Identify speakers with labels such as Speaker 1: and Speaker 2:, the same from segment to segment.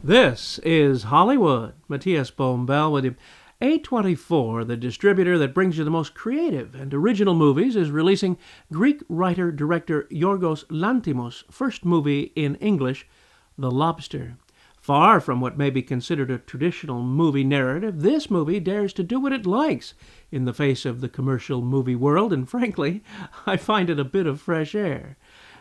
Speaker 1: This is Hollywood. Matías Bombal with you. A24, the distributor that brings you the most creative and original movies, is releasing Greek writer-director Yorgos Lanthimos' first movie in English, The Lobster. Far from what may be considered a traditional movie narrative, this movie dares to do what it likes in the face of the commercial movie world, and frankly, I find it a bit of fresh air.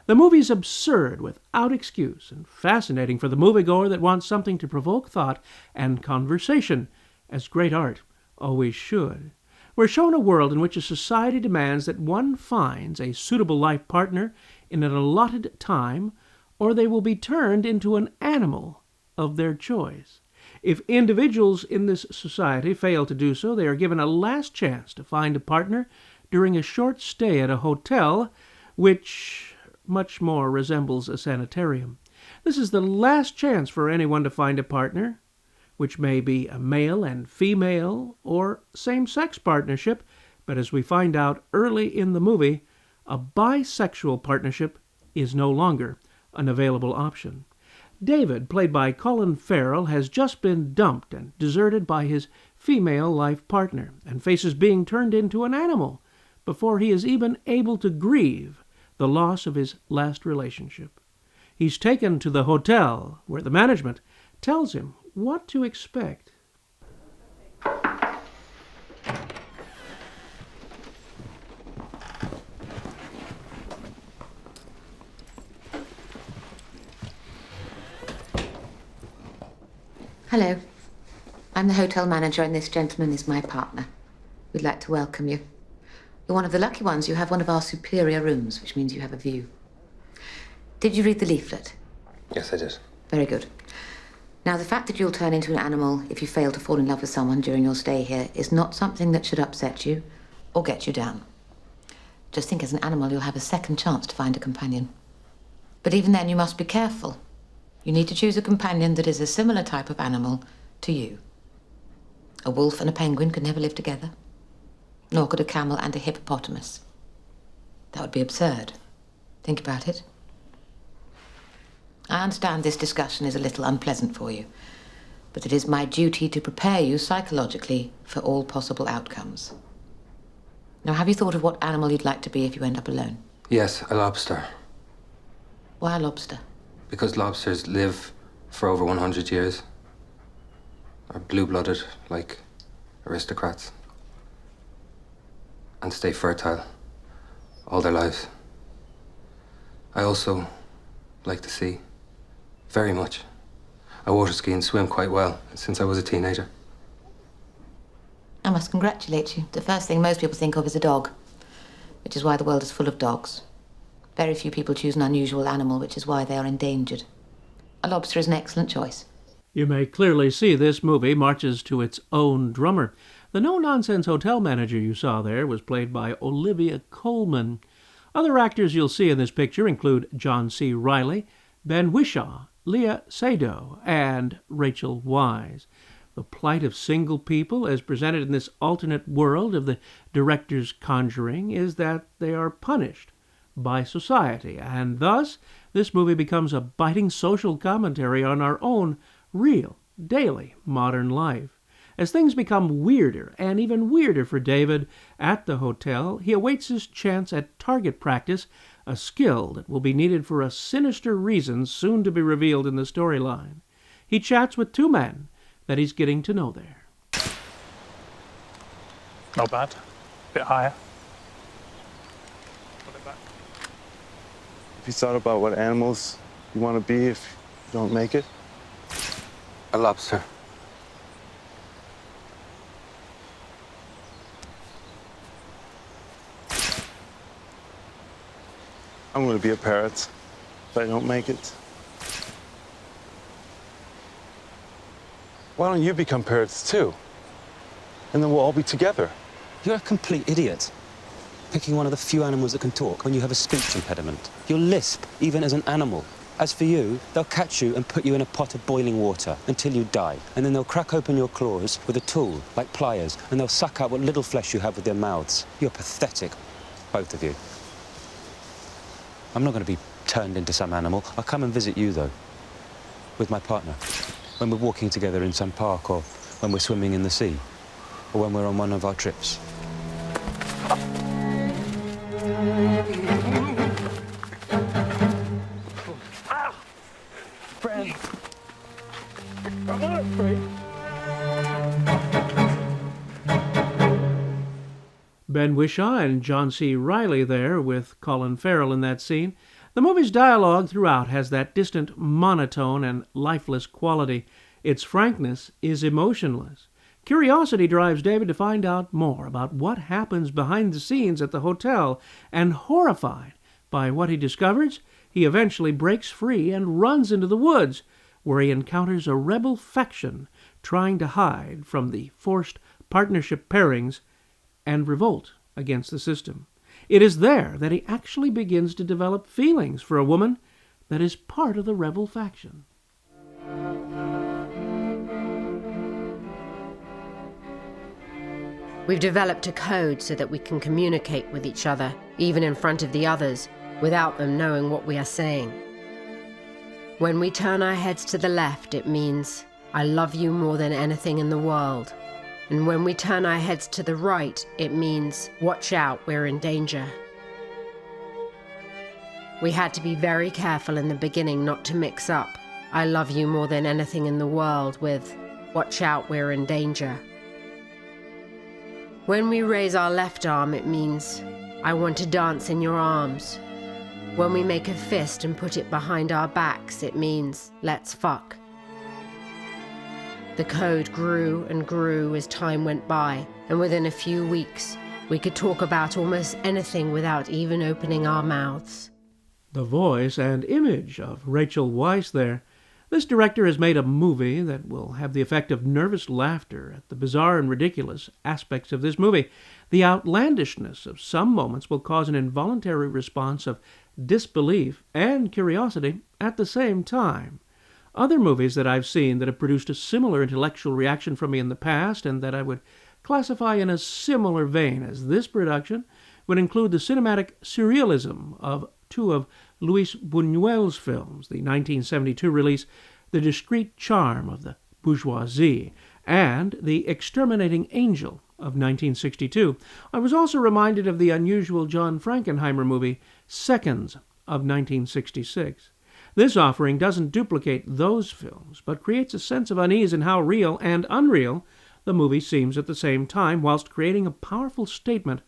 Speaker 1: The movie's absurd without excuse and fascinating for the moviegoer that wants something to provoke thought and conversation, as great art always should. We're shown a world in which a society demands that one finds a suitable life partner in an allotted time, or they will be turned into an animal of their choice. If individuals in this society fail to do so, they are given a last chance to find a partner during a short stay at a hotel, which much more resembles a sanitarium. This is the last chance for anyone to find a partner, which may be a male and female or same-sex partnership, but as we find out early in the movie, a bisexual partnership is no longer an available option. David, played by Colin Farrell, has just been dumped and deserted by his female life partner and faces being turned into an animal before he is even able to grieve the loss of his last relationship. He's taken to the hotel where the management tells him what to expect.
Speaker 2: Hello. I'm the hotel manager and this gentleman is my partner. We'd like to welcome you. You're one of the lucky ones. You have one of our superior rooms, which means you have a view. Did you read the leaflet?
Speaker 3: Yes, I did.
Speaker 2: Very good. Now, the fact that you'll turn into an animal if you fail to fall in love with someone during your stay here is not something that should upset you or get you down. Just think, as an animal, you'll have a second chance to find a companion. But even then, you must be careful. You need to choose a companion that is a similar type of animal to you. A wolf and a penguin could never live together. Nor could a camel and a hippopotamus. That would be absurd. Think about it. I understand this discussion is a little unpleasant for you, but it is my duty to prepare you psychologically for all possible outcomes. Now, have you thought of what animal you'd like to be if you end up alone?
Speaker 3: Yes, a lobster.
Speaker 2: Why a lobster?
Speaker 3: Because lobsters live for over 100 years. Are blue-blooded, like aristocrats. And stay fertile all their lives. I also like the sea. Very much. I water ski and swim quite well since I was a teenager.
Speaker 2: I must congratulate you. The first thing most people think of is a dog, which is why the world is full of dogs. Very few people choose an unusual animal, which is why they are endangered. A lobster is an excellent choice.
Speaker 1: You may clearly see this movie marches to its own drummer. The no-nonsense hotel manager you saw there was played by Olivia Colman. Other actors you'll see in this picture include John C. Reilly, Ben Whishaw, Leah Seydoux, and Rachel Wise. The plight of single people, as presented in this alternate world of the director's conjuring, is that they are punished by society, and thus this movie becomes a biting social commentary on our own real, daily, modern life. As things become weirder and even weirder for David at the hotel, he awaits his chance at target practice, a skill that will be needed for a sinister reason soon to be revealed in the storyline. He chats with two men that he's getting to know there.
Speaker 4: Not bad. Bit higher. Put it back.
Speaker 5: Have you thought about what animals you want to be if you don't make it?
Speaker 3: A lobster.
Speaker 5: I'm going to be a parrot if I don't make it. Why don't you become parrots too? And then we'll all be together.
Speaker 6: You're a complete idiot. Picking one of the few animals that can talk when you have a speech impediment. You'll lisp, even as an animal. As for you, they'll catch you and put you in a pot of boiling water until you die. And then they'll crack open your claws with a tool, like pliers, and they'll suck out what little flesh you have with their mouths. You're pathetic, both of you. I'm not going to be turned into some animal. I'll come and visit you, though, with my partner. when we're walking together in some park, or when we're swimming in the sea, or when we're on one of our trips.
Speaker 1: Friend. Come on, friend. Ben Whishaw and John C. Reilly there with Colin Farrell in that scene. The movie's dialogue throughout has that distant monotone and lifeless quality. Its frankness is emotionless. Curiosity drives David to find out more about what happens behind the scenes at the hotel, and horrified by what he discovers, he eventually breaks free and runs into the woods, where he encounters a rebel faction trying to hide from the forced partnership pairings and revolt against the system. It is there that he actually begins to develop feelings for a woman that is part of the rebel faction.
Speaker 7: We've developed a code so that we can communicate with each other, even in front of the others, without them knowing what we are saying. When we turn our heads to the left, it means, I love you more than anything in the world. And when we turn our heads to the right, it means, watch out, we're in danger. We had to be very careful in the beginning not to mix up, I love you more than anything in the world with, watch out, we're in danger. When we raise our left arm, it means, I want to dance in your arms. When we make a fist and put it behind our backs, it means, let's fuck. The code grew and grew as time went by, and within a few weeks, we could talk about almost anything without even opening our mouths.
Speaker 1: The voice and image of Rachel Weisz there. This director has made a movie that will have the effect of nervous laughter at the bizarre and ridiculous aspects of this movie. The outlandishness of some moments will cause an involuntary response of disbelief and curiosity at the same time. Other movies that I've seen that have produced a similar intellectual reaction from me in the past, and that I would classify in a similar vein as this production, would include the cinematic surrealism of two of Luis Buñuel's films, the 1972 release The Discreet Charm of the Bourgeoisie, and The Exterminating Angel of 1962. I was also reminded of the unusual John Frankenheimer movie Seconds of 1966. This offering doesn't duplicate those films, but creates a sense of unease in how real and unreal the movie seems at the same time, whilst creating a powerful statement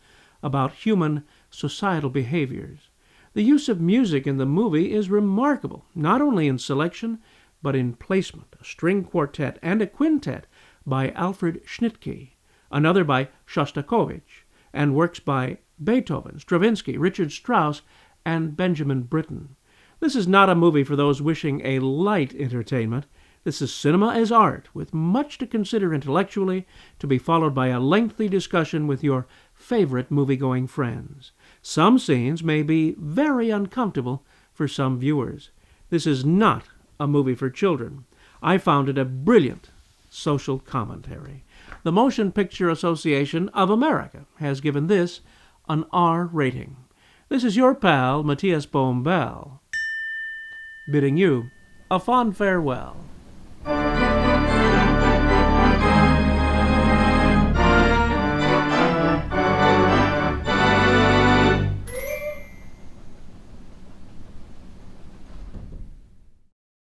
Speaker 1: about human societal behaviors. The use of music in the movie is remarkable, not only in selection, but in placement. A string quartet and a quintet by Alfred Schnittke, another by Shostakovich, and works by Beethoven, Stravinsky, Richard Strauss, and Benjamin Britten. This is not a movie for those wishing a light entertainment. This is cinema as art, with much to consider intellectually, to be followed by a lengthy discussion with your favorite movie-going friends. Some scenes may be very uncomfortable for some viewers. This is not a movie for children. I found it a brilliant social commentary. The Motion Picture Association of America has given this an R rating. This is your pal, Matías Bombal, bidding you a fond farewell.